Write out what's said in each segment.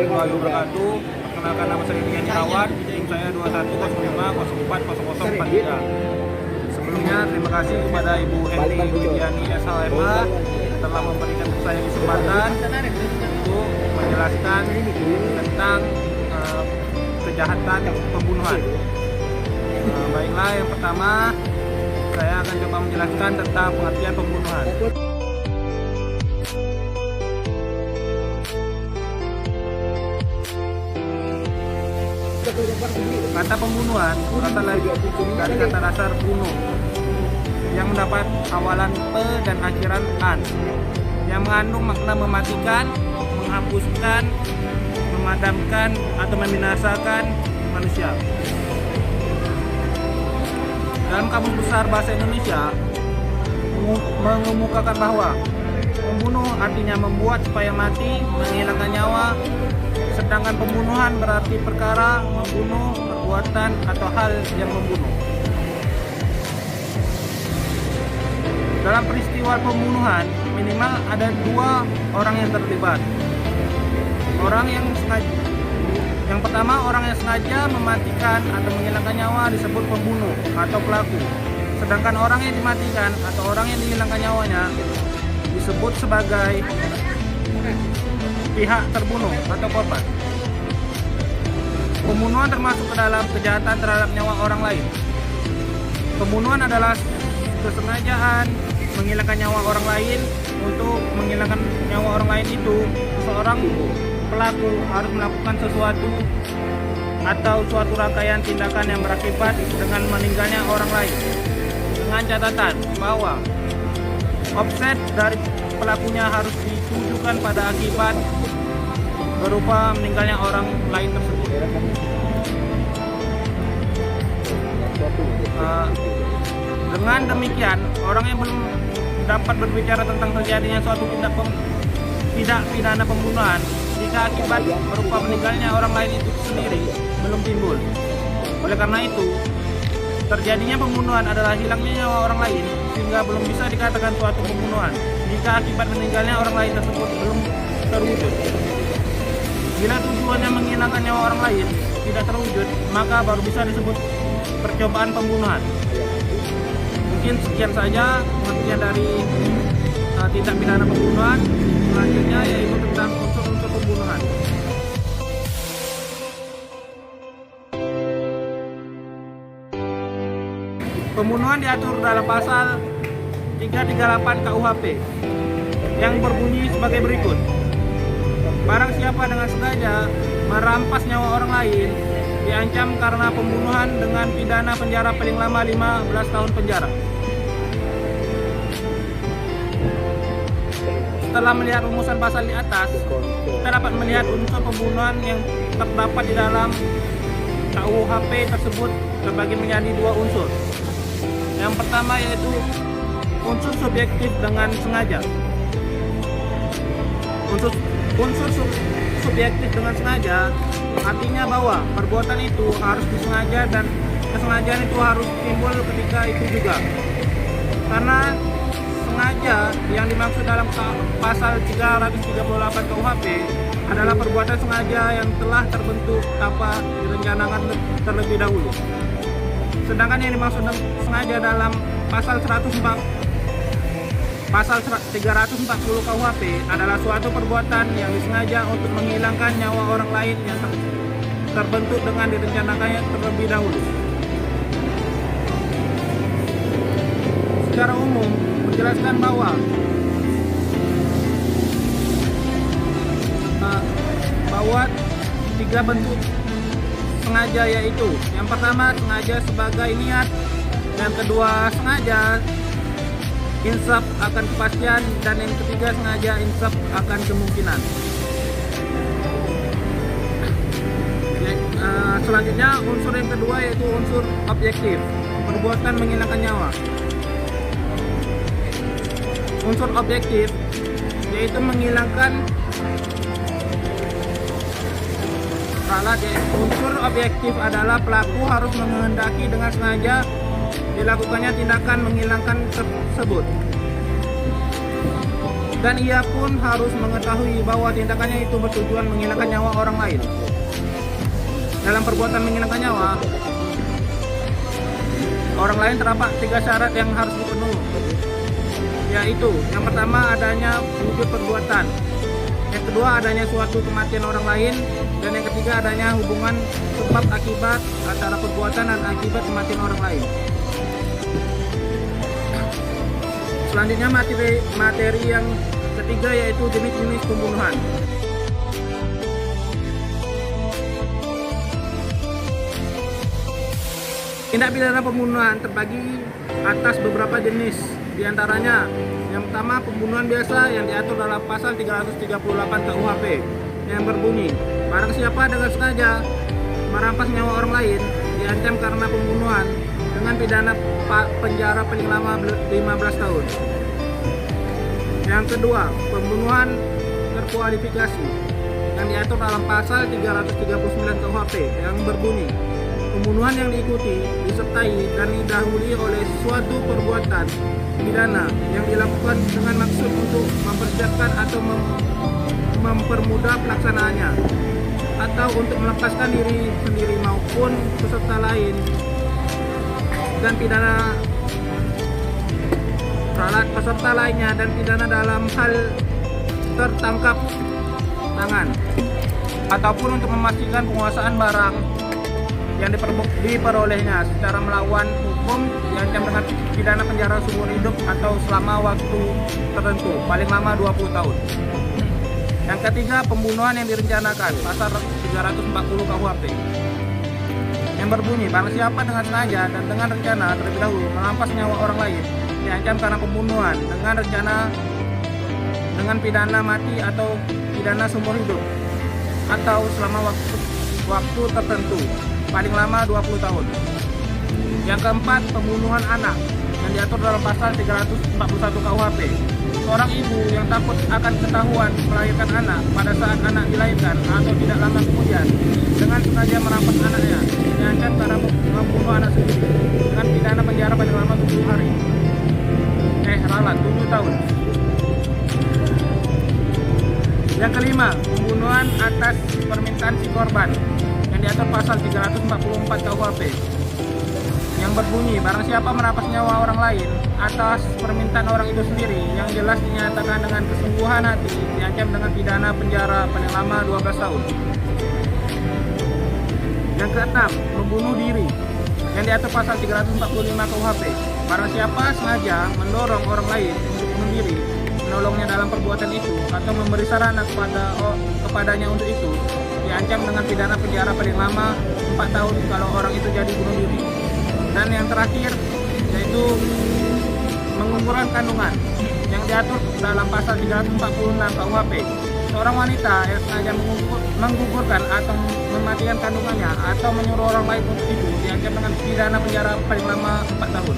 warahmatullahi wabarakatuh. Perkenalkan, nama saya Rian Irawan, tim saya 2105040043. Sebelumnya terima kasih kepada Ibu Henry Widiani SHMH telah memberikan saya kesempatan untuk menjelaskan tentang kejahatan pembunuhan. Baiklah, yang pertama saya akan coba menjelaskan tentang pengertian pembunuhan. Kata pembunuhan berasal dari kata dasar bunuh yang mendapat awalan pe dan akhiran an, yang mengandung makna mematikan, menghapuskan, memadamkan atau membinasakan manusia. Dalam Kamus Besar Bahasa Indonesia mengemukakan bahwa membunuh artinya membuat supaya mati, menghilangkan nyawa. Sedangkan pembunuhan berarti perkara, membunuh, perbuatan, atau hal yang membunuh. Dalam peristiwa pembunuhan, minimal ada dua orang yang terlibat. Yang pertama, orang yang sengaja mematikan atau menghilangkan nyawa disebut pembunuh atau pelaku. Sedangkan orang yang dimatikan atau orang yang dihilangkan nyawanya disebut sebagai pihak terbunuh atau korban. Pembunuhan termasuk ke dalam kejahatan terhadap nyawa orang lain. Pembunuhan adalah kesengajaan menghilangkan nyawa orang lain. Untuk menghilangkan nyawa orang lain itu, seseorang pelaku harus melakukan sesuatu atau suatu rangkaian tindakan yang berakibat dengan meninggalnya orang lain, dengan catatan bahwa offset dari pelakunya harus ditujukan pada akibat berupa meninggalnya orang lain tersebut. Dengan demikian, orang yang belum dapat berbicara tentang terjadinya suatu tindak pidana pembunuhan jika akibat berupa meninggalnya orang lain itu sendiri belum timbul. Oleh karena itu, terjadinya pembunuhan adalah hilangnya nyawa orang lain, sehingga belum bisa dikatakan suatu pembunuhan jika akibat meninggalnya orang lain tersebut belum terwujud. Bila tujuannya menghilangkan nyawa orang lain tidak terwujud, maka baru bisa disebut percobaan pembunuhan. Mungkin sekian saja pengertian dari tindak pidana pembunuhan. Selanjutnya yaitu tentang unsur-unsur pembunuhan. Pembunuhan diatur dalam pasal 338 KUHP yang berbunyi sebagai berikut. Barang siapa dengan sengaja merampas nyawa orang lain diancam karena pembunuhan dengan pidana penjara paling lama 15 tahun penjara. Setelah melihat rumusan pasal di atas, kita dapat melihat unsur pembunuhan yang terdapat di dalam KUHP tersebut terbagi menjadi dua unsur. Yang pertama yaitu unsur subjektif dengan sengaja. Unsur subjektif dengan sengaja artinya bahwa perbuatan itu harus disengaja dan kesengajaan itu harus timbul ketika itu juga. Karena sengaja yang dimaksud dalam pasal 338 KUHP adalah perbuatan sengaja yang telah terbentuk tanpa direncanakan terlebih dahulu. Sedangkan yang dimaksud sengaja dalam pasal 340 KUHP adalah suatu perbuatan yang disengaja untuk menghilangkan nyawa orang lain yang terbentuk dengan direncanakannya terlebih dahulu. Secara umum menjelaskan bahwa tiga bentuk sengaja, yaitu yang pertama sengaja sebagai niat, yang kedua sengaja insaf akan kepastian, dan yang ketiga sengaja insaf akan kemungkinan. Selanjutnya unsur yang kedua yaitu unsur objektif, perbuatan menghilangkan nyawa. Unsur objektif yaitu menghilangkan unsur objektif adalah pelaku harus menghendaki dengan sengaja dilakukannya tindakan menghilangkan tersebut. dan ia pun harus mengetahui bahwa tindakannya itu bertujuan menghilangkan nyawa orang lain. Dalam perbuatan menghilangkan nyawa orang lain terdapat 3 syarat yang harus dipenuhi, yaitu yang pertama adanya wujud perbuatan, yang kedua adanya suatu kematian orang lain, dan yang ketiga adanya hubungan sebab akibat antara perbuatan dan akibat kematian orang lain. Selanjutnya materi yang ketiga yaitu jenis-jenis pembunuhan. Tindak pidana pembunuhan terbagi atas beberapa jenis. Di antaranya, yang pertama pembunuhan biasa yang diatur dalam pasal 338 KUHP yang berbunyi, barang siapa dengan sengaja merampas nyawa orang lain diancam karena pembunuhan dengan pidana penjara paling lama 15 tahun. Yang kedua, pembunuhan terkualifikasi yang diatur dalam pasal 339 KUHP yang berbunyi, pembunuhan yang diikuti, disertai, dan didahului oleh suatu perbuatan pidana yang dilakukan dengan maksud untuk mempersiapkan atau mempermudah pelaksanaannya, atau untuk melepaskan diri sendiri maupun peserta lain, dan pidana ralat peserta lainnya, dan pidana dalam hal tertangkap tangan, ataupun untuk memastikan penguasaan barang yang diperolehnya secara melawan hukum diancam dengan pidana penjara seumur hidup atau selama waktu tertentu paling lama 20 tahun. Yang ketiga, pembunuhan yang direncanakan, pasal 340 KUHP yang berbunyi, barang siapa dengan sengaja dan dengan rencana terlebih dahulu merampas nyawa orang lain diancam karena pembunuhan dengan rencana dengan pidana mati atau pidana seumur hidup atau selama waktu tertentu paling lama 20 tahun. Yang keempat, pembunuhan anak yang diatur dalam pasal 341 KUHP. Seorang ibu yang takut akan ketahuan melahirkan anak pada saat anak dilahirkan atau tidak lama kemudian dengan sengaja merampas anaknya diancam karena membunuh anak sendiri dengan pidana penjara paling lama 7 hari. Ralat 7 tahun. Yang kelima, pembunuhan atas permintaan si korban yang diatur pasal 344 KUHP yang berbunyi, barang siapa merampas nyawa orang lain atas permintaan orang itu sendiri yang jelas dinyatakan dengan kesungguhan hati diancam dengan pidana penjara paling lama 12 tahun. Yang keenam, membunuh diri yang diatur pasal 345 KUHP. Barang siapa sengaja mendorong orang lain untuk bunuh diri, menolongnya dalam perbuatan itu atau memberi sarana kepadanya untuk itu diancam dengan pidana penjara paling lama 4 tahun kalau orang itu jadi bunuh diri. Dan yang terakhir yaitu menggugurkan kandungan yang diatur dalam pasal 346 KUHP. Seorang wanita yang sengaja menggugurkan atau mematikan kandungannya atau menyuruh orang lain untuk itu diancam dengan pidana penjara paling lama 4 tahun.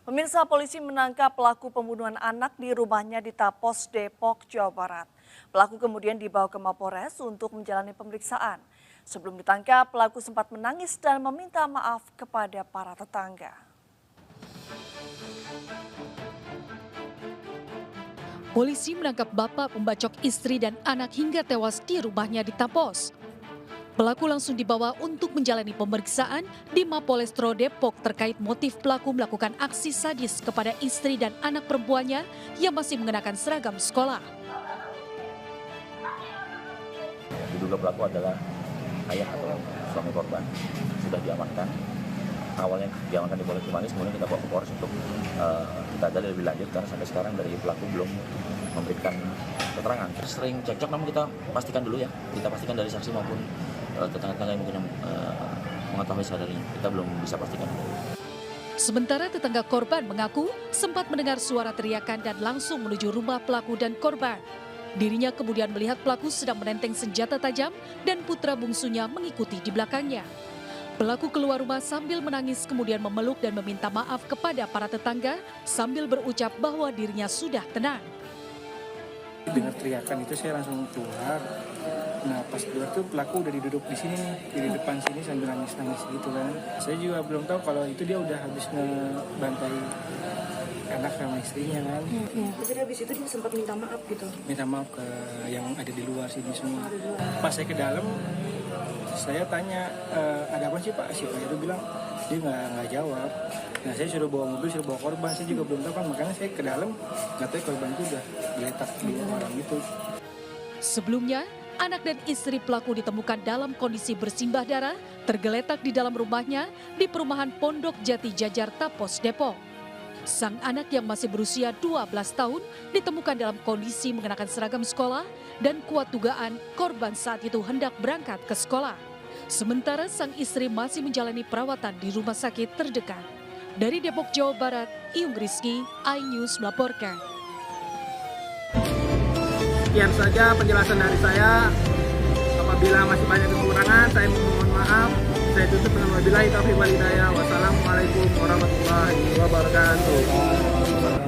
Pemirsa, polisi menangkap pelaku pembunuhan anak di rumahnya di Tapos, Depok, Jawa Barat. Pelaku kemudian dibawa ke Mapolres untuk menjalani pemeriksaan. Sebelum ditangkap, pelaku sempat menangis dan meminta maaf kepada para tetangga. Polisi menangkap bapak pembacok istri dan anak hingga tewas di rumahnya di Tapos. Pelaku langsung dibawa untuk menjalani pemeriksaan di Mapolrestro Depok terkait motif pelaku melakukan aksi sadis kepada istri dan anak perempuannya yang masih mengenakan seragam sekolah. Diduga pelaku adalah ayah atau suami korban, sudah diamankan. Awalnya diamankan di Polres Cimanis, kemudian kita bawa ke Polres untuk kita gali lebih lanjut karena sampai sekarang dari pelaku belum memberikan keterangan. Sering cekcok, namun kita pastikan dulu ya, kita pastikan dari saksi maupun tetangga-tetangga yang mungkin mengetahui saudarinya, kita belum bisa pastikan. Sementara tetangga korban mengaku sempat mendengar suara teriakan dan langsung menuju rumah pelaku dan korban. Dirinya kemudian melihat pelaku sedang menenteng senjata tajam dan putra bungsunya mengikuti di belakangnya. Pelaku keluar rumah sambil menangis kemudian memeluk dan meminta maaf kepada para tetangga sambil berucap bahwa dirinya sudah tenang. Dengar teriakan itu saya langsung keluar. Nah pas keluar tuh pelaku udah duduk di sini nih, di depan sini sambil nangis-nangis gitu kan. Saya juga belum tahu kalau itu dia udah habis ngebantai anak sama istrinya kan. Jadi habis itu dia sempat minta maaf gitu. Minta maaf ke yang ada di luar sini semua. Pas saya ke dalam, saya tanya, ada apa sih Pak? Si Pak itu bilang, dia nggak jawab. Nah saya suruh bawa mobil, suruh bawa korban, saya juga belum tahu kan, makanya saya ke dalam, katanya korban itu udah diletak 2 orang itu. Sebelumnya, anak dan istri pelaku ditemukan dalam kondisi bersimbah darah, tergeletak di dalam rumahnya di perumahan Pondok Jati Jajar Tapos, Depok. Sang anak yang masih berusia 12 tahun ditemukan dalam kondisi mengenakan seragam sekolah dan kuat dugaan korban saat itu hendak berangkat ke sekolah. Sementara sang istri masih menjalani perawatan di rumah sakit terdekat. Dari Depok, Jawa Barat, Iyung Rizky, iNews melaporkan. Sekian saja penjelasan dari saya. Apabila masih banyak kekurangan, saya mohon maaf. Saya tutup dengan wabillahi taufiq wal hidayah. Wassalamualaikum warahmatullahi wabarakatuh.